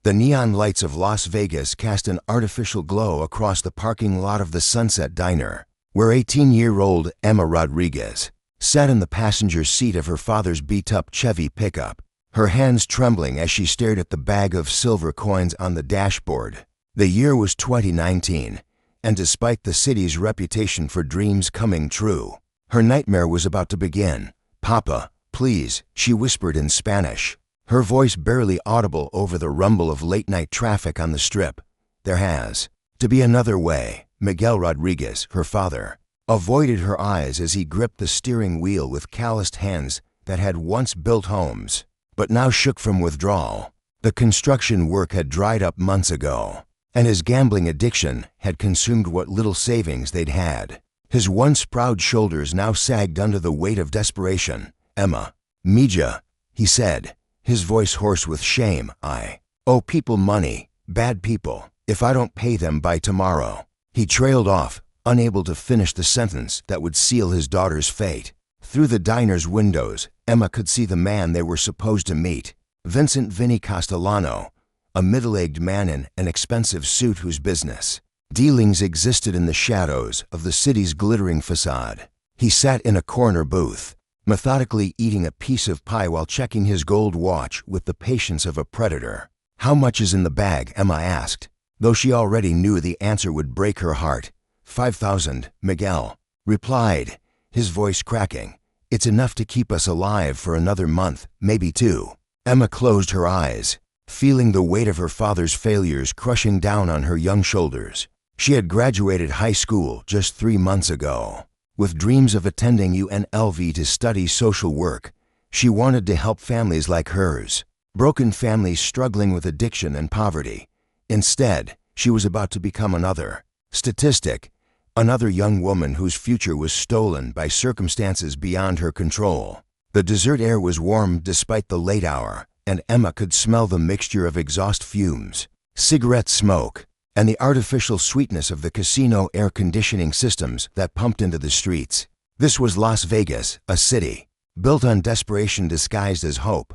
The neon lights of Las Vegas cast an artificial glow across the parking lot of the Sunset Diner, where 18-year-old Emma Rodriguez sat in the passenger seat of her father's beat-up Chevy pickup, her hands trembling as she stared at the bag of silver coins on the dashboard. The year was 2019, and despite the city's reputation for dreams coming true, her nightmare was about to begin. "Papa, please," she whispered in Spanish, her voice barely audible over the rumble of late-night traffic on the Strip. "There has to be another way." Miguel Rodriguez, her father, avoided her eyes as he gripped the steering wheel with calloused hands that had once built homes, but now shook from withdrawal. The construction work had dried up months ago, and his gambling addiction had consumed what little savings they'd had. His once proud shoulders now sagged under the weight of desperation. "Emma, Mija," he said, his voice hoarse with shame. "I owe people money, bad people, if I don't pay them by tomorrow." He trailed off, unable to finish the sentence that would seal his daughter's fate. Through the diner's windows, Emma could see the man they were supposed to meet, Vincent Vinny Castellano, a middle-aged man in an expensive suit whose business dealings existed in the shadows of the city's glittering facade. He sat in a corner booth, methodically eating a piece of pie while checking his gold watch with the patience of a predator. "How much is in the bag?" Emma asked, though she already knew the answer would break her heart. "5,000, Miguel replied, his voice cracking. "It's enough to keep us alive for another month, maybe two." Emma closed her eyes, feeling the weight of her father's failures crushing down on her young shoulders. She had graduated high school just 3 months ago. With dreams of attending UNLV to study social work, she wanted to help families like hers, broken families struggling with addiction and poverty. Instead, she was about to become another statistic, another young woman whose future was stolen by circumstances beyond her control. The dessert air was warm despite the late hour, and Emma could smell the mixture of exhaust fumes, cigarette smoke, and the artificial sweetness of the casino air conditioning systems that pumped into the streets. This was Las Vegas, a city built on desperation disguised as hope.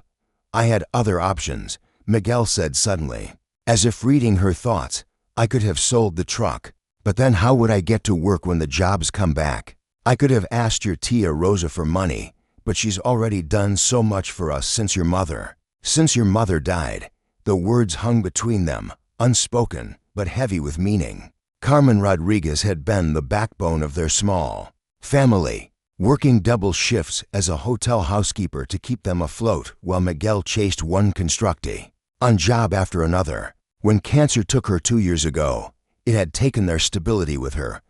"I had other options," Miguel said suddenly, as if reading her thoughts. "I could have sold the truck, but then how would I get to work when the jobs come back? I could have asked your tia Rosa for money, but she's already done so much for us since your mother died." The words hung between them, unspoken, but heavy with meaning. Carmen Rodriguez had been the backbone of their small family, working double shifts as a hotel housekeeper to keep them afloat while Miguel chased one constructee on job after another. When cancer took her 2 years ago, it had taken their stability with her.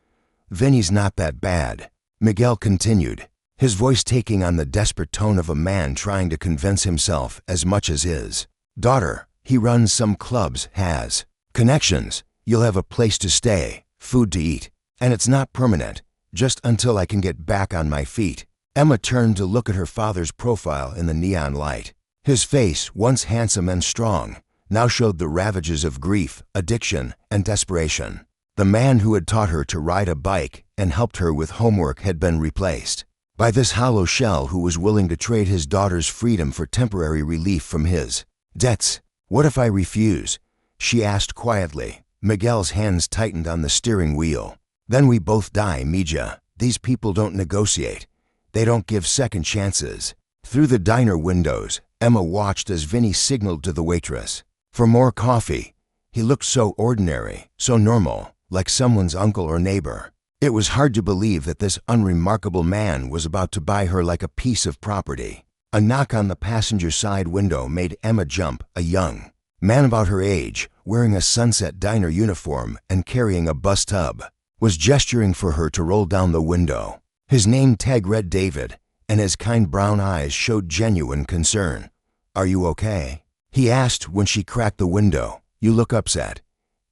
"Vinny's not that bad," Miguel continued, his voice taking on the desperate tone of a man trying to convince himself as much as his daughter. "He runs some clubs, has connections. You'll have a place to stay, food to eat, and it's not permanent, just until I can get back on my feet." Emma turned to look at her father's profile in the neon light. His face, once handsome and strong, now showed the ravages of grief, addiction, and desperation. The man who had taught her to ride a bike and helped her with homework had been replaced by this hollow shell who was willing to trade his daughter's freedom for temporary relief from his debts. "What if I refuse?" she asked quietly. Miguel's hands tightened on the steering wheel. "Then we both die, Mija. These people don't negotiate. They don't give second chances." Through the diner windows, Emma watched as Vinny signaled to the waitress for more coffee. He looked so ordinary, so normal, like someone's uncle or neighbor. It was hard to believe that this unremarkable man was about to buy her like a piece of property. A knock on the passenger side window made Emma jump. A young man about her age, wearing a Sunset Diner uniform and carrying a bus tub, was gesturing for her to roll down the window. His name tag read David, and his kind brown eyes showed genuine concern. "Are you okay?" he asked when she cracked the window. "You look upset."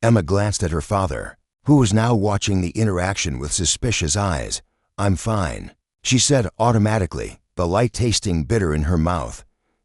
Emma glanced at her father, who was now watching the interaction with suspicious eyes. "I'm fine," she said automatically, the light tasting bitter in her mouth.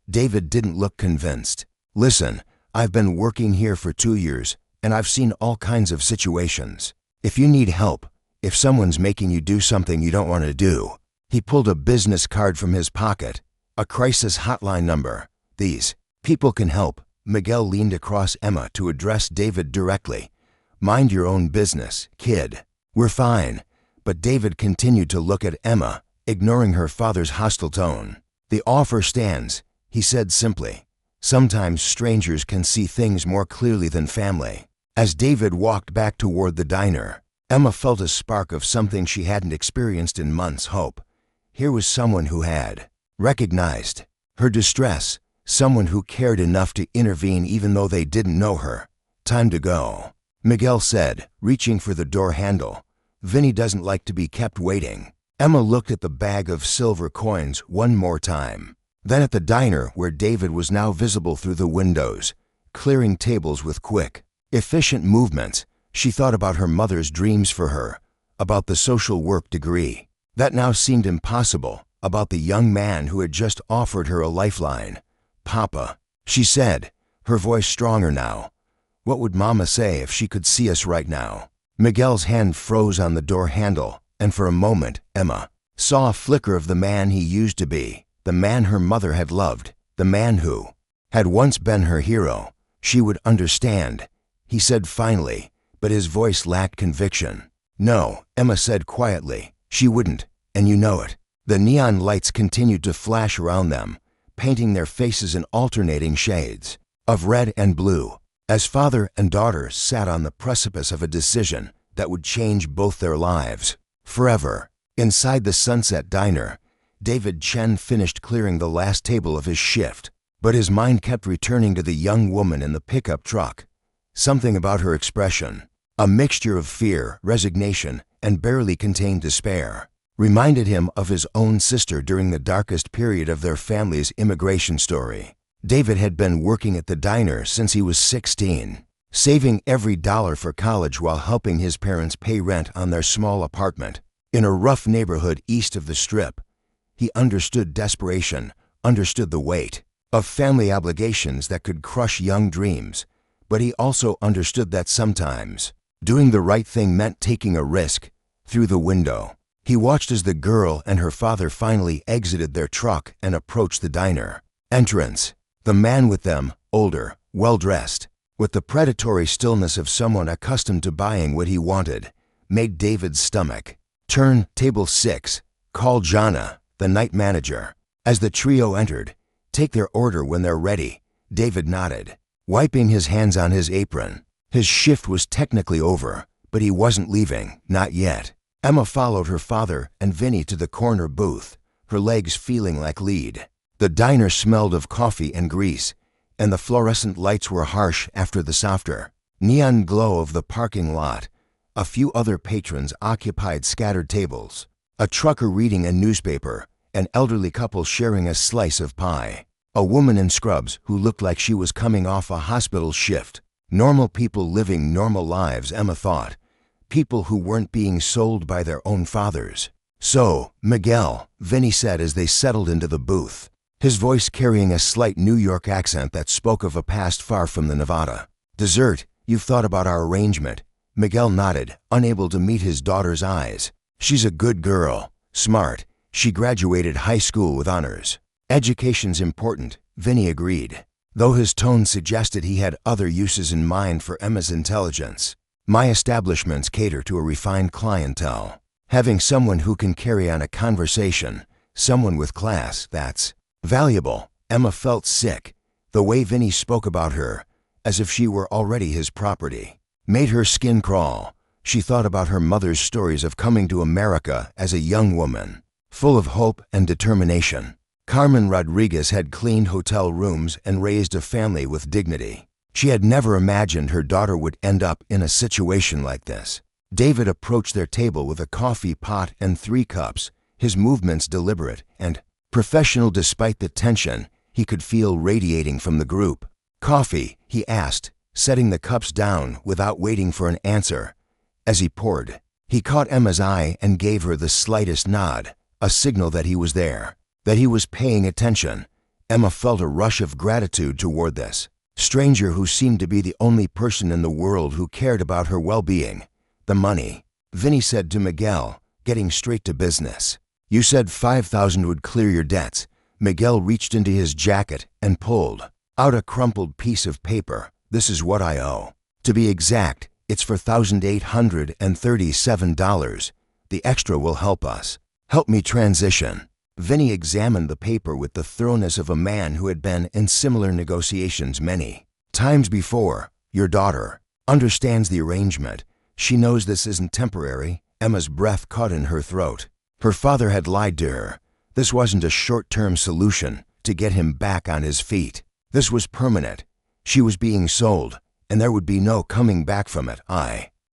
David didn't look convinced. "Listen, I've been working here for 2 years, and I've seen all kinds of situations. If you need help, if someone's making you do something you don't want to do." He pulled a business card from his pocket. "A crisis hotline number. These people can help, Miguel leaned across Emma to address David directly. "Mind your own business, kid. We're fine." But David continued to look at Emma, ignoring her father's hostile tone. "The offer stands," he said simply. "Sometimes strangers can see things more clearly than family." As David walked back toward the diner, Emma felt a spark of something she hadn't experienced in months: hope. Here was someone who had recognized her distress, someone who cared enough to intervene even though they didn't know her. "Time to go," Miguel said, reaching for the door handle. "Vinny doesn't like to be kept waiting." Emma looked at the bag of silver coins one more time, then at the diner where David was now visible through the windows, clearing tables with quick, efficient movements. She thought about her mother's dreams for her, about the social work degree that now seemed impossible, about the young man who had just offered her a lifeline. "Papa," she said, her voice stronger now. "What would Mama say if she could see us right now?" Miguel's hand froze on the door handle, and for a moment Emma saw a flicker of the man he used to be, the man her mother had loved, the man who had once been her hero. She would understand, he said finally, but his voice lacked conviction. "No," Emma said quietly, "she wouldn't, and you know it." The neon lights continued to flash around them, painting their faces in alternating shades of red and blue, as father and daughter sat on the precipice of a decision that would change both their lives forever. Inside the Sunset Diner, David Chen finished clearing the last table of his shift, but his mind kept returning to the young woman in the pickup truck. Something about her expression, a mixture of fear, resignation, and barely contained despair, reminded him of his own sister during the darkest period of their family's immigration story. David had been working at the diner since he was 16, saving every dollar for college while helping his parents pay rent on their small apartment in a rough neighborhood east of the Strip. He understood desperation, understood the weight of family obligations that could crush young dreams, but he also understood that sometimes doing the right thing meant taking a risk. Through the window, he watched as the girl and her father finally exited their truck and approached the diner entrance. The man with them, older, well-dressed, with the predatory stillness of someone accustomed to buying what he wanted, made David's stomach turn. "Table 6, call Jana, the night manager." As the trio entered, "Take their order when they're ready." David nodded, wiping his hands on his apron. His shift was technically over, but he wasn't leaving, not yet. Emma followed her father and Vinny to the corner booth, her legs feeling like lead. The diner smelled of coffee and grease, and the fluorescent lights were harsh after the softer neon glow of the parking lot. A few other patrons occupied scattered tables, a trucker reading a newspaper, an elderly couple sharing a slice of pie, a woman in scrubs who looked like she was coming off a hospital shift. Normal people living normal lives, Emma thought. People who weren't being sold by their own fathers. "So, Miguel," Vinny said as they settled into the booth, his voice carrying a slight New York accent that spoke of a past far from the Nevada. "Dessert, you've thought about our arrangement." Miguel nodded, unable to meet his daughter's eyes. "She's a good girl, smart. She graduated high school with honors." "Education's important," Vinny agreed, though his tone suggested he had other uses in mind for Emma's intelligence. "My establishments cater to a refined clientele. Having someone who can carry on a conversation, someone with class, that's valuable." Emma felt sick. The way Vinny spoke about her, as if she were already his property, made her skin crawl. She thought about her mother's stories of coming to America as a young woman, full of hope and determination. Carmen Rodriguez had cleaned hotel rooms and raised a family with dignity. She had never imagined her daughter would end up in a situation like this. David approached their table with a coffee pot and 3 cups, his movements deliberate and professional despite the tension he could feel radiating from the group. "Coffee?" he asked, setting the cups down without waiting for an answer. As he poured, he caught Emma's eye and gave her the slightest nod, a signal that he was there, that he was paying attention. Emma felt a rush of gratitude toward this stranger who seemed to be the only person in the world who cared about her well-being. "The money," Vinny said to Miguel, getting straight to business. "You said 5,000 would clear your debts." Miguel reached into his jacket and pulled out a crumpled piece of paper. This is what I owe. To be exact, it's for $1,837. The extra will help us. Help me transition. Vinny examined the paper with the thoroughness of a man who had been in similar negotiations many times before. Your daughter understands the arrangement. She knows this isn't temporary. Emma's breath caught in her throat. Her father had lied to her. This wasn't a short-term solution to get him back on his feet. This was permanent. She was being sold, and there would be no coming back from it.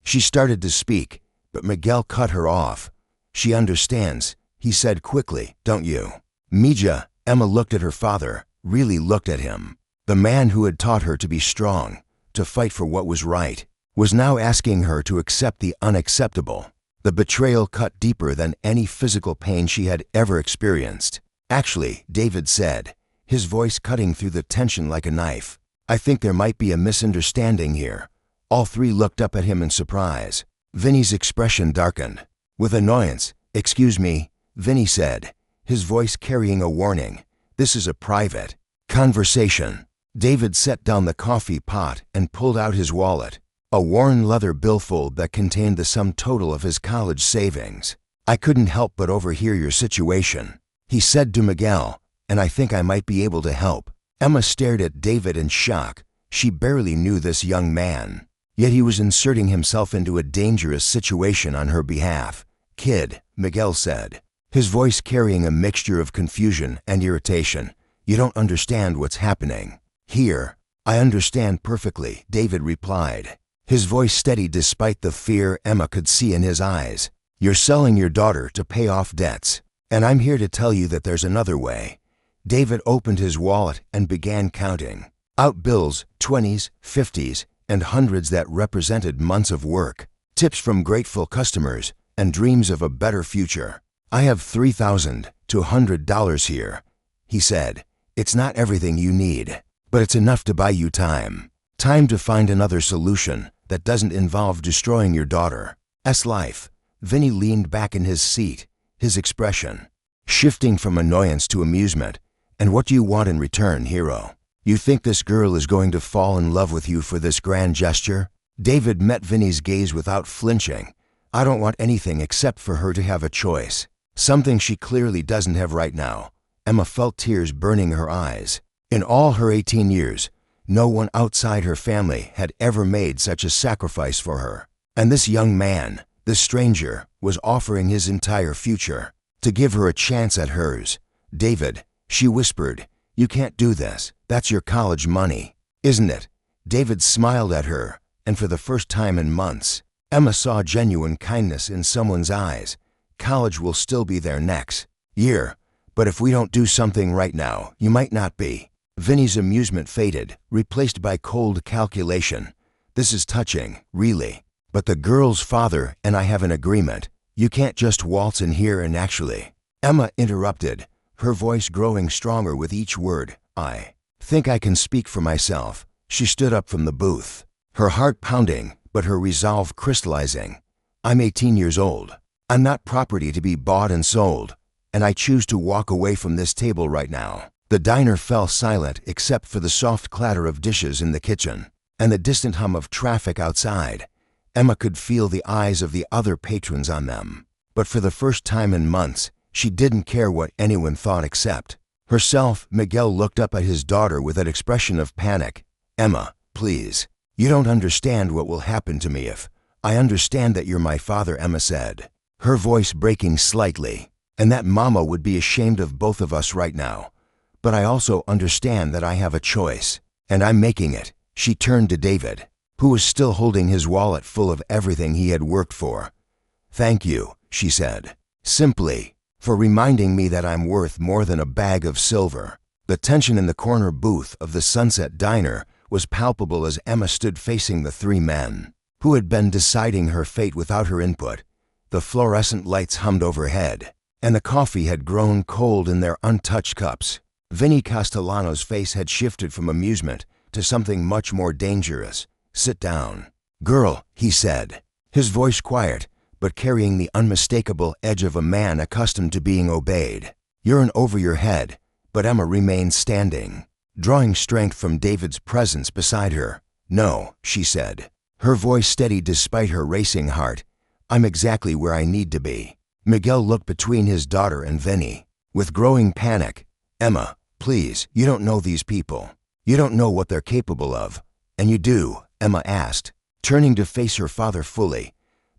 She started to speak, but Miguel cut her off. She understands, he said quickly, don't you? Mija, Emma looked at her father, really looked at him. The man who had taught her to be strong, to fight for what was right, was now asking her to accept the unacceptable. The betrayal cut deeper than any physical pain she had ever experienced. Actually, David said, his voice cutting through the tension like a knife, I think there might be a misunderstanding here. All three looked up at him in surprise. Vinny's expression darkened. With annoyance, excuse me, Vinny said, his voice carrying a warning. This is a private conversation. David set down the coffee pot and pulled out his wallet, a worn leather billfold that contained the sum total of his college savings. I couldn't help but overhear your situation, he said to Miguel, and I think I might be able to help. Emma stared at David in shock. She barely knew this young man, yet he was inserting himself into a dangerous situation on her behalf. Kid, Miguel said, his voice carrying a mixture of confusion and irritation. You don't understand what's happening here. I understand perfectly, David replied, his voice steady despite the fear Emma could see in his eyes. You're selling your daughter to pay off debts, and I'm here to tell you that there's another way. David opened his wallet and began counting out bills, 20s, 50s, and hundreds that represented months of work, tips from grateful customers, and dreams of a better future. I have $3,200 here, he said. It's not everything you need, but it's enough to buy you time. Time to find another solution that doesn't involve destroying your daughter's life. Vinny leaned back in his seat, his expression shifting from annoyance to amusement. And what do you want in return, hero? You think this girl is going to fall in love with you for this grand gesture? David met Vinny's gaze without flinching. I don't want anything except for her to have a choice. Something she clearly doesn't have right now. Emma felt tears burning her eyes. In all her 18 years, no one outside her family had ever made such a sacrifice for her. And this young man, this stranger, was offering his entire future to give her a chance at hers. David, she whispered, you can't do this. That's your college money, isn't it? David smiled at her, and for the first time in months, Emma saw genuine kindness in someone's eyes. College will still be there next year, but if we don't do something right now, you might not be. Vinny's amusement faded, replaced by cold calculation. This is touching, really. But the girl's father and I have an agreement. You can't just waltz in here and actually. Emma interrupted, her voice growing stronger with each word. I think I can speak for myself. She stood up from the booth, her heart pounding, but her resolve crystallizing. I'm 18 years old. I'm not property to be bought and sold, and I choose to walk away from this table right now. The diner fell silent except for the soft clatter of dishes in the kitchen and the distant hum of traffic outside. Emma could feel the eyes of the other patrons on them, but for the first time in months, she didn't care what anyone thought except herself. Miguel looked up at his daughter with an expression of panic. Emma, please. You don't understand what will happen to me if. I understand that you're my father, Emma said, her voice breaking slightly, and that Mama would be ashamed of both of us right now. But I also understand that I have a choice, and I'm making it. She turned to David, who was still holding his wallet full of everything he had worked for. Thank you, she said, simply, for reminding me that I'm worth more than a bag of silver. The tension in the corner booth of the Sunset Diner was palpable as Emma stood facing the three men who had been deciding her fate without her input. The fluorescent lights hummed overhead, and the coffee had grown cold in their untouched cups. Vinny Castellano's face had shifted from amusement to something much more dangerous. Sit down. Girl, he said, his voice quiet, but carrying the unmistakable edge of a man accustomed to being obeyed. You're in over your head, but Emma remained standing. drawing strength from David's presence beside her. "No," she said, her voice steady despite her racing heart. "I'm exactly where I need to be." Miguel looked between his daughter and Vinny. With growing panic, "Emma, please, you don't know these people. You don't know what they're capable of." "And you do?" Emma asked, turning to face her father fully.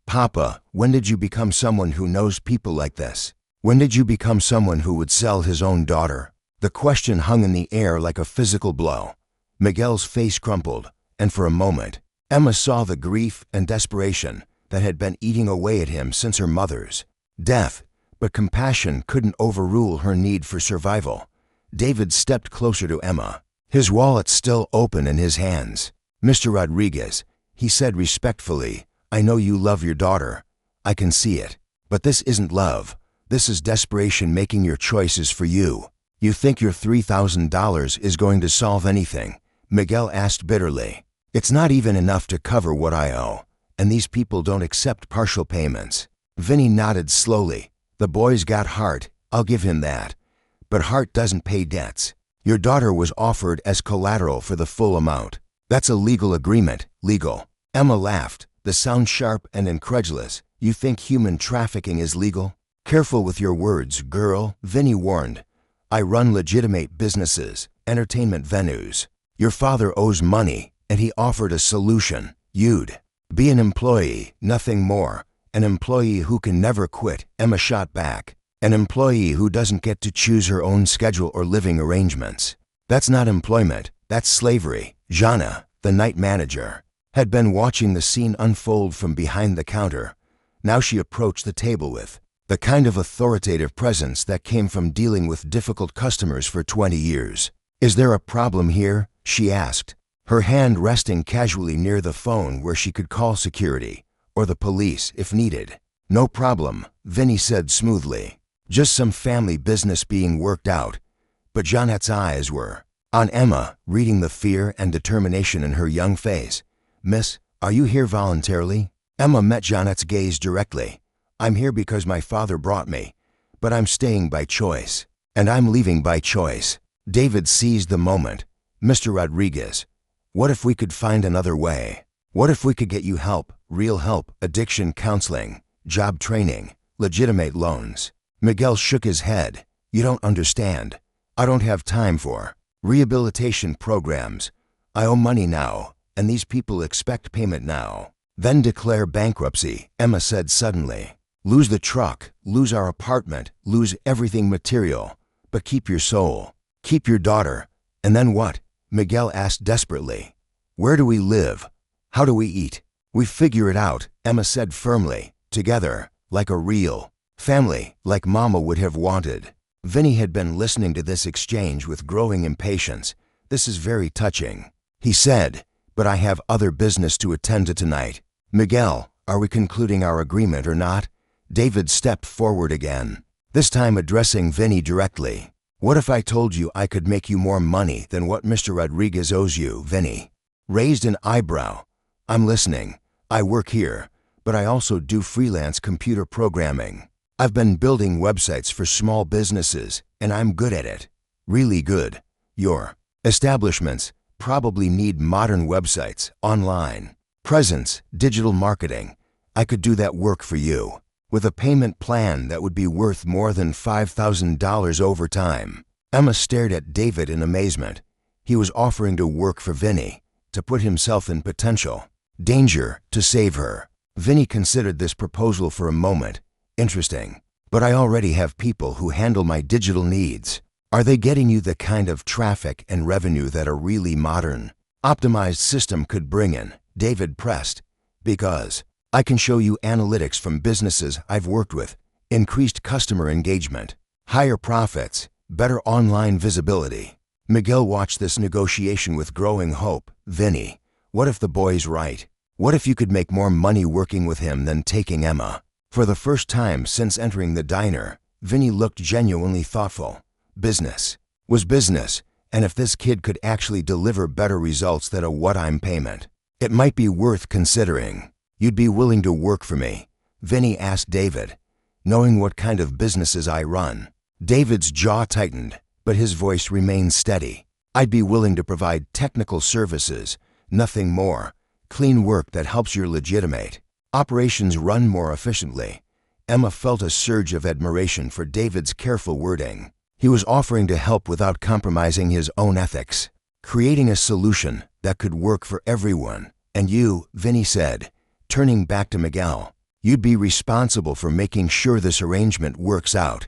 "Papa, when did you become someone who knows people like this? When did you become someone who would sell his own daughter?" The question hung in the air like a physical blow. Miguel's face crumpled, and for a moment, Emma saw the grief and desperation that had been eating away at him since her mother's death, but compassion couldn't overrule her need for survival. David stepped closer to Emma, his wallet still open in his hands. "Mr. Rodriguez," he said respectfully, "I know you love your daughter. I can see it. But this isn't love. This is desperation making your choices for you." "You think your $3,000 is going to solve anything?" Miguel asked bitterly. "It's not even enough to cover what I owe, and these people don't accept partial payments." Vinny nodded slowly. "The boy's got heart, I'll give him that. But heart doesn't pay debts. Your daughter was offered as collateral for the full amount. That's a legal agreement, legal." Emma laughed, the sound sharp and incredulous. "You think human trafficking is legal?" "Careful with your words, girl," Vinny warned. "I run legitimate businesses, entertainment venues. Your father owes money, and he offered a solution. You'd be an employee, nothing more. An employee who can never quit," Emma shot back. "An employee who doesn't get to choose her own schedule or living arrangements. That's not employment, that's slavery." Jana, the night manager, had been watching the scene unfold from behind the counter. Now she approached the table with the kind of authoritative presence that came from dealing with difficult customers for 20 years. "Is there a problem here?" she asked, her hand resting casually near the phone where she could call security or the police if needed. "No problem," Vinny said smoothly. "Just some family business being worked out." But Jeanette's eyes were on Emma, reading the fear and determination in her young face. "Miss, are you here voluntarily?" Emma met Jeanette's gaze directly. "I'm here because my father brought me, but I'm staying by choice. And I'm leaving by choice." David seized the moment. "Mr. Rodriguez, what if we could find another way? What if we could get you help, real help, addiction counseling, job training, legitimate loans?" Miguel shook his head. "You don't understand. I don't have time for rehabilitation programs. I owe money now, and these people expect payment now." "Then declare bankruptcy," Emma said suddenly. "Lose the truck, lose our apartment, lose everything material, but keep your soul, keep your daughter. And then what?" Miguel asked desperately. "Where do we live? How do we eat?" "We figure it out," Emma said firmly. "Together, like a real family, like Mama would have wanted." Vinny had been listening to this exchange with growing impatience. "This is very touching," he said, "but I have other business to attend to tonight." "Miguel, are we concluding our agreement or not?" David stepped forward again, this time addressing Vinny directly. "What if I told you I could make you more money than what Mr. Rodriguez owes you?" Vinny raised an eyebrow. "I'm listening. I work here, but I also do freelance computer programming. I've been building websites for small businesses, and I'm good at it. Really good. Your establishments probably need modern websites, online presence, digital marketing. I could do that work for you, with a payment plan that would be worth more than $5,000 over time." Emma stared at David in amazement. He was offering to work for Vinny, to put himself in potential danger to save her. Vinny considered this proposal for a moment. "Interesting, but I already have people who handle my digital needs." "Are they getting you the kind of traffic and revenue that a really modern, optimized system could bring in?" David pressed. "Because I can show you analytics from businesses I've worked with, increased customer engagement, higher profits, better online visibility." Miguel watched this negotiation with growing hope. "Vinny, what if the boy's right? What if you could make more money working with him than taking Emma?" For the first time since entering the diner, Vinny looked genuinely thoughtful. Business was business, and if this kid could actually deliver better results than a one-time payment, it might be worth considering. "You'd be willing to work for me?" Vinny asked David, "knowing what kind of businesses I run." David's jaw tightened, but his voice remained steady. I'd be willing to provide technical services, nothing more. Clean work that helps your legitimate operations run more efficiently. Emma felt a surge of admiration for David's careful wording. He was offering to help without compromising his own ethics, creating a solution that could work for everyone. And you, Vinny said, turning back to Miguel, you'd be responsible for making sure this arrangement works out.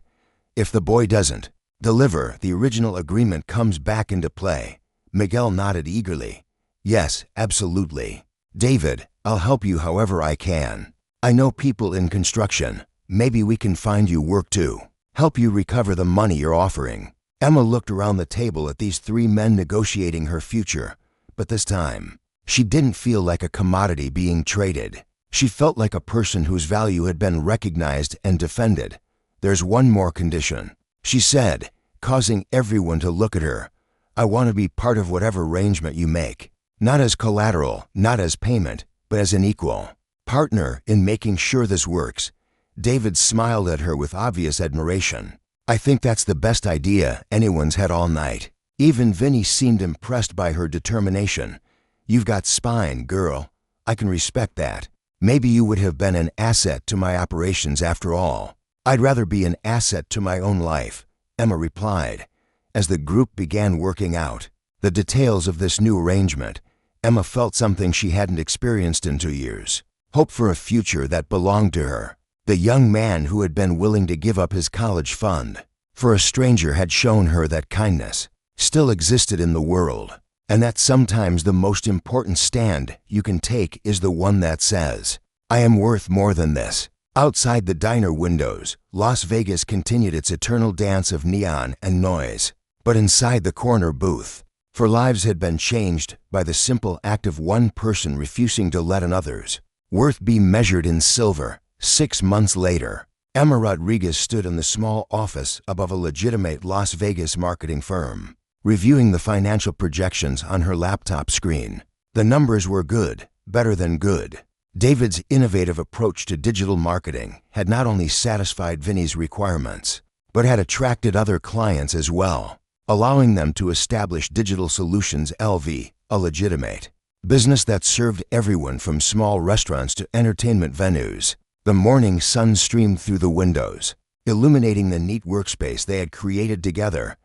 If the boy doesn't deliver, the original agreement comes back into play. Miguel nodded eagerly. Yes, absolutely. David, I'll help you however I can. I know people in construction. Maybe we can find you work too. Help you recover the money you're offering. Emma looked around the table at these three men negotiating her future, but this time, she didn't feel like a commodity being traded. She felt like a person whose value had been recognized and defended. There's one more condition, she said, causing everyone to look at her. I want to be part of whatever arrangement you make. Not as collateral, not as payment, but as an equal partner in making sure this works. David smiled at her with obvious admiration. I think that's the best idea anyone's had all night. Even Vinny seemed impressed by her determination. You've got spine, girl. I can respect that. Maybe you would have been an asset to my operations after all. I'd rather be an asset to my own life, Emma replied. As the group began working out the details of this new arrangement, Emma felt something she hadn't experienced in 2 years. Hope for a future that belonged to her. The young man who had been willing to give up his college fund for a stranger had shown her that kindness still existed in the world, and that sometimes the most important stand you can take is the one that says, I am worth more than this. Outside the diner windows, Las Vegas continued its eternal dance of neon and noise. But inside the corner booth, for lives had been changed by the simple act of one person refusing to let another's worth be measured in silver. 6 months later, Emma Rodriguez stood in the small office above a legitimate Las Vegas marketing firm, reviewing the financial projections on her laptop screen. The numbers were good, better than good. David's innovative approach to digital marketing had not only satisfied Vinny's requirements, but had attracted other clients as well, allowing them to establish Digital Solutions LV, a legitimate business that served everyone from small restaurants to entertainment venues. The morning sun streamed through the windows, illuminating the neat workspace they had created together.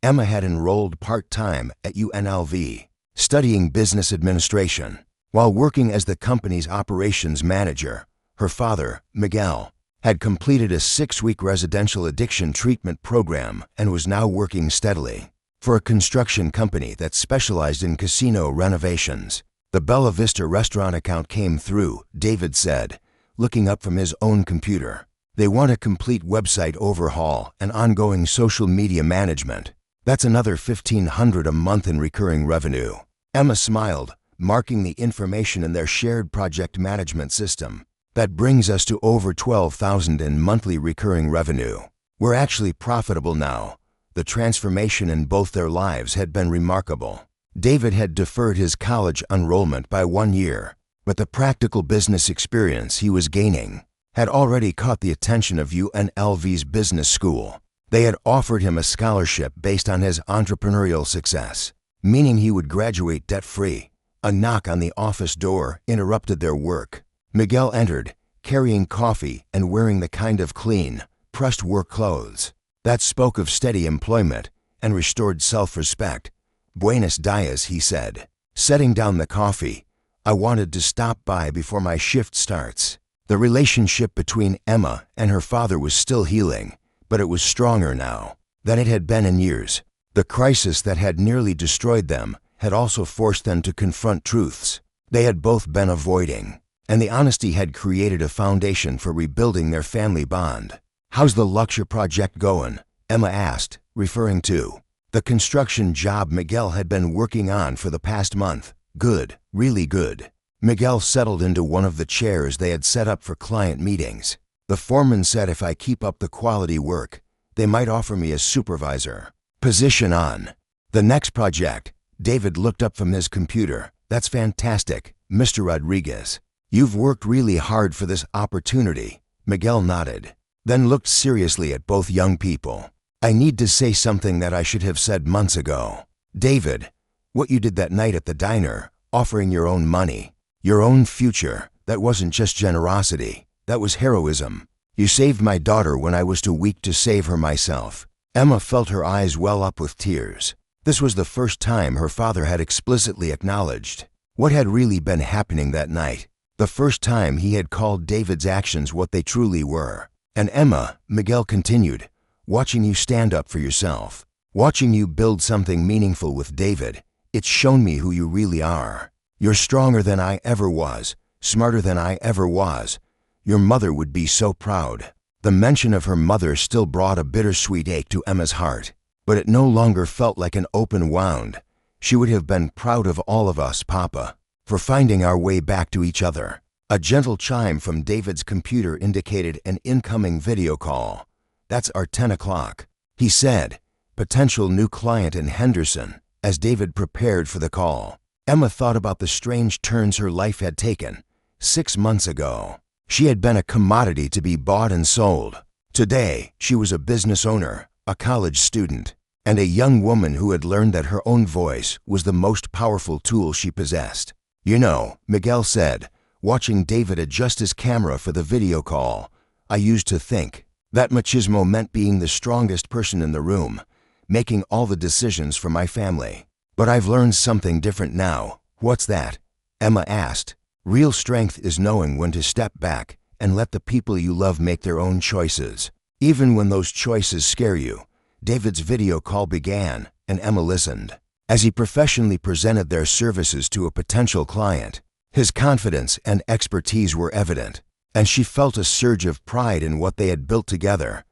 Emma had enrolled part-time at UNLV, studying business administration. While working as the company's operations manager, her father, Miguel, had completed a 6-week residential addiction treatment program and was now working steadily for a construction company that specialized in casino renovations. The Bella Vista restaurant account came through, David said, looking up from his own computer. They want a complete website overhaul and ongoing social media management. That's another $1,500 a month in recurring revenue. Emma smiled, marking the information in their shared project management system. That brings us to over $12,000 in monthly recurring revenue. We're actually profitable now. The transformation in both their lives had been remarkable. David had deferred his college enrollment by 1 year, but the practical business experience he was gaining had already caught the attention of UNLV's business school. They had offered him a scholarship based on his entrepreneurial success, meaning he would graduate debt-free. A knock on the office door interrupted their work. Miguel entered, carrying coffee and wearing the kind of clean, pressed work clothes that spoke of steady employment and restored self-respect. Buenos dias, he said, setting down the coffee. I wanted to stop by before my shift starts. The relationship between Emma and her father was still healing, but it was stronger now than it had been in years. The crisis that had nearly destroyed them had also forced them to confront truths they had both been avoiding, and the honesty had created a foundation for rebuilding their family bond. How's the Luxor project going? Emma asked, referring to the construction job Miguel had been working on for the past month. Good, really good. Miguel settled into one of the chairs they had set up for client meetings. The foreman said if I keep up the quality work, they might offer me a supervisor position on the next project. David looked up from his computer. That's fantastic, Mr. Rodriguez. You've worked really hard for this opportunity. Miguel nodded, then looked seriously at both young people. I need to say something that I should have said months ago. David, what you did that night at the diner, offering your own money, your own future, that wasn't just generosity, that was heroism. You saved my daughter when I was too weak to save her myself." Emma felt her eyes well up with tears. This was the first time her father had explicitly acknowledged what had really been happening that night. The first time he had called David's actions what they truly were. "And Emma," Miguel continued, "watching you stand up for yourself, watching you build something meaningful with David, it's shown me who you really are. You're stronger than I ever was, smarter than I ever was. Your mother would be so proud." The mention of her mother still brought a bittersweet ache to Emma's heart, but it no longer felt like an open wound. She would have been proud of all of us, Papa, for finding our way back to each other. A gentle chime from David's computer indicated an incoming video call. "That's our 10 o'clock, he said, potential new client in Henderson, as David prepared for the call. Emma thought about the strange turns her life had taken. 6 months ago, she had been a commodity to be bought and sold. Today, she was a business owner, a college student, and a young woman who had learned that her own voice was the most powerful tool she possessed. "You know," Miguel said, watching David adjust his camera for the video call, "I used to think that machismo meant being the strongest person in the room, making all the decisions for my family. But I've learned something different now." "What's that?" Emma asked. "Real strength is knowing when to step back and let the people you love make their own choices, even when those choices scare you." David's video call began, and Emma listened. As he professionally presented their services to a potential client, his confidence and expertise were evident, and she felt a surge of pride in what they had built together.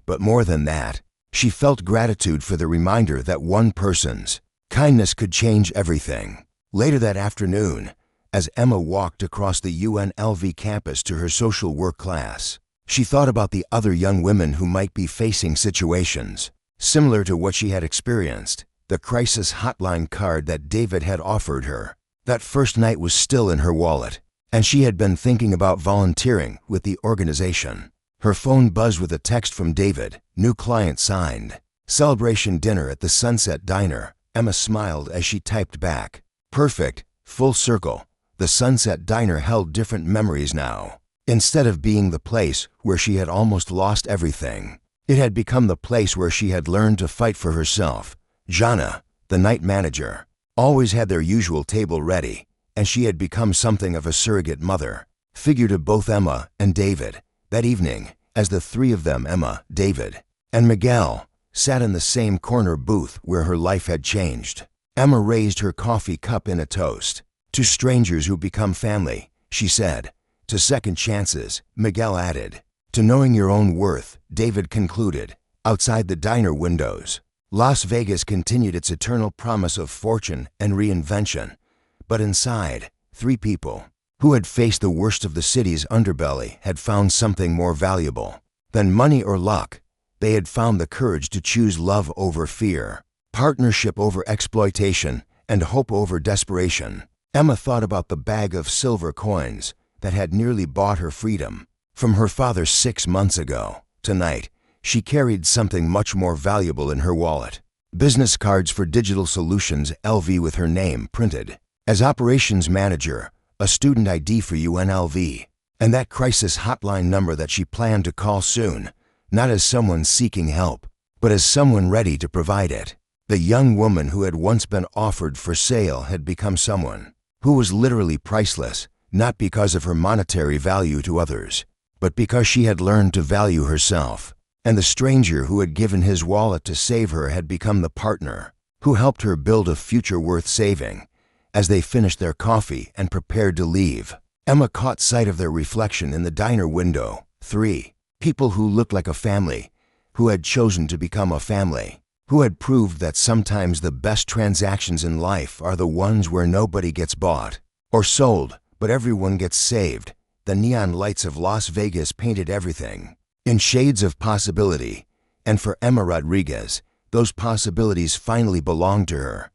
But more than that, she felt gratitude for the reminder that one person's kindness could change everything. Later that afternoon, as Emma walked across the UNLV campus to her social work class, she thought about the other young women who might be facing situations similar to what she had experienced. The crisis hotline card that David had offered her that first night was still in her wallet, and she had been thinking about volunteering with the organization. Her phone buzzed with a text from David. "New client signed. Celebration dinner at the Sunset Diner." Emma smiled as she typed back. Perfect, full circle. The Sunset Diner held different memories now. Instead of being the place where she had almost lost everything, it had become the place where she had learned to fight for herself. Jana, the night manager, always had their usual table ready, and she had become something of a surrogate mother figure to both Emma and David. That evening, as the three of them, Emma, David, and Miguel, sat in the same corner booth where her life had changed, Emma raised her coffee cup in a toast. "To strangers who become family," she said. "To second chances," Miguel added. "To knowing your own worth," David concluded. Outside the diner windows, Las Vegas continued its eternal promise of fortune and reinvention. But inside, three people who had faced the worst of the city's underbelly had found something more valuable than money or luck. They had found the courage to choose love over fear, partnership over exploitation, and hope over desperation. Emma thought about the bag of silver coins that had nearly bought her freedom from her father 6 months ago. Tonight, she carried something much more valuable in her wallet. Business cards for Digital Solutions LV with her name printed. As operations manager, a student ID for UNLV, and that crisis hotline number that she planned to call soon, not as someone seeking help, but as someone ready to provide it. The young woman who had once been offered for sale had become someone who was literally priceless, not because of her monetary value to others, but because she had learned to value herself. And the stranger who had given his wallet to save her had become the partner who helped her build a future worth saving. As they finished their coffee and prepared to leave, Emma caught sight of their reflection in the diner window. 3 people who looked like a family, who had chosen to become a family, who had proved that sometimes the best transactions in life are the ones where nobody gets bought or sold, but everyone gets saved. The neon lights of Las Vegas painted everything in shades of possibility, and for Emma Rodriguez, those possibilities finally belonged to her.